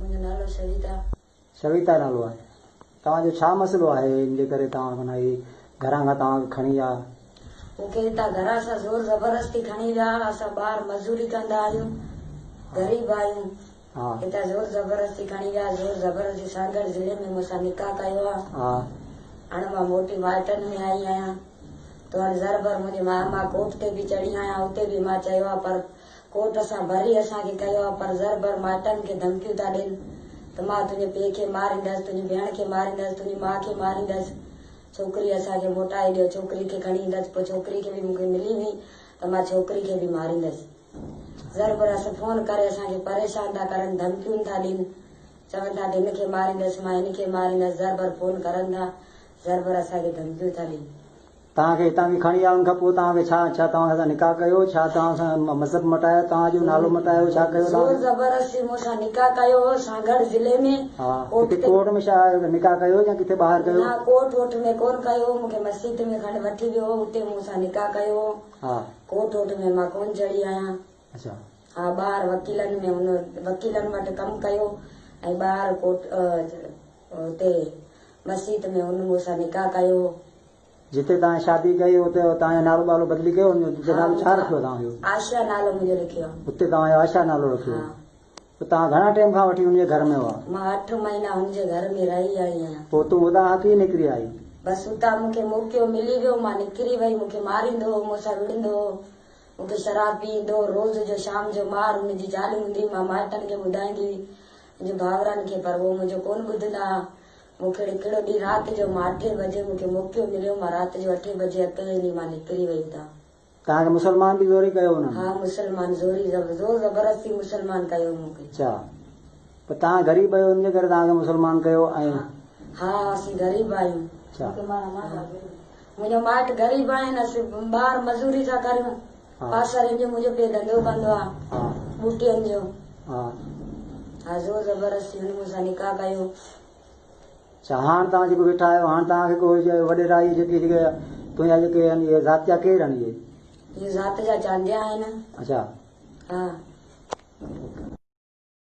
मुंहिंजो नालो सविता। सविता नालो आहे। तव्हांजो छा मसइलो आहे इनजे करे तव्हां माना ही घरां खां तव्हांखे खणी विया? मूंखे हितां घरां सां ज़ोर ज़बरदस्ती खणी विया। असां ॿार मज़ूरी कंदा आहियूं, ग़रीब आहियूं। हा हितां ज़ोर ज़बरदस्ती खणी विया। ज़ोर ज़बरदस्ती सागर ज़िले में मूंसां निकाह कयो आहे। हा हाणे मां मोटी माइटनि में आई आहियां। तो हाणे ज़रबर मुंहिंजी मां कोर्ट ते बि चढ़ी आहियां। उते बि मां चयो आहे, पर कोर्ट सां भरी असांखे कयो आहे, पर ज़रबर माइटनि खे धमकियूं था ॾियनि त मां तुंहिंजे पीउ खे मारींदसि, तुंहिंजी भेण खे मारींदसि, तुंहिंजी माउ खे मारींदसि। छोकिरी असांखे मोटाए ॾियो, छोकिरी खे खणी ईंदसि। पोइ छोकिरी खे बि मूंखे मिली हुई त मां छोकिरी खे बि मारींदसि। ज़रबर असां फोन करे असांखे परेशान था करनि, धमकियूं था ॾियनि। चवनि था त हिनखे मारींदसि, मां हिनखे मारींदसि। ज़रबर फोन करनि था, ज़रबर असांखे धमकियूं था ॾियनि। तव्हांखे हितां बि खणी आया, उन खां पोइ तव्हांखे छा छा तव्हां सां निकाह कयो? छा तव्हां सां मज़हब मटायो? तव्हांजो नालो मटायो? छा कयो? ज़ोर ज़बरदस्ती मूंसां निकाह कयो हो सागर ज़िले में। हा किथे कोर्ट में छा निकाह कयो या किथे ॿाहिरि कयो? ना कोर्ट वोट में कोन कयो। मूंखे मस्जिद में खणी वठी वियो, उते मूंसां निकाह कयो। हा कोर्ट वोट में मां कोन चढ़ी आहियां। अच्छा। हा ॿाहिरि वकीलनि में हुन वकीलनि वटि कमु कयो ऐं ॿाहिरि कोर्ट उते मस्जिद में हुन मूंसां निकाह कयो। जिते तव्हां शादी कई उते तव्हांजो नालो वालो बदिली कयो? उते नालो छा रखियो तव्हांजो? आशा नालो मुंहिंजो लिखियो आहे। उते तव्हांजो आशा नालो रखियो? तव्हां घणा टाइम खां वठी हुनजे घर में हुआ? मां 8 महीना हुनजे घर में रही आई आहियां। पोइ तूं उतां कीअं निकिरी आई? बसि उतां मूंखे मौक़ो मिली वियो, मां निकिरी वई। मूंखे मारींदो हो, मूंसां विढ़ंदो हो, मूंखे शराब पीअंदो, रोज़ जो शाम जो मार। हुनजी ज़ाल हूंदी, मां माइटनि खे ॿुधाईंदी हुई, मुंहिंजे भाउरनि खे, पर उहो मुंहिंजो कोन ॿुधंदा। मूंखे हिकिड़ो ॾींहुं राति जो मां 8 बजे मूंखे मौक़ो मिलियो, मां राति जो 8 बजे अकेले ॾींहुं मां निकिरी वई हुतां। तव्हांखे मुसलमान बि ज़ोरी कयो हुन? हा मुसलमान ज़ोर ज़बरदस्ती मुसलमान कयो मूंखे। अच्छा, पर तव्हां ग़रीब आहियो हुनजे करे तव्हांखे मुसलमान कयो? ऐं हा असीं ग़रीब आहियूं। मुंहिंजो माइट ग़रीब आहिनि, असीं ॿार मज़ूरी था करियूं। पासरे जो मुंहिंजो पीउ धंधो कंदो आहे बूटियुनि जो। हा ज़ोर ज़बरदस्ती हुन मूंसां निकाह कयो। अच्छा, हाणे तव्हां जेको वेठा आहियो, हाणे तव्हांखे कोई वॾेरा जेके तुंहिंजा जेके आहिनि इहे ज़ात जा केरु आहिनि? इहे ज़ात जा चांदिया आहिनि। अच्छा। हा।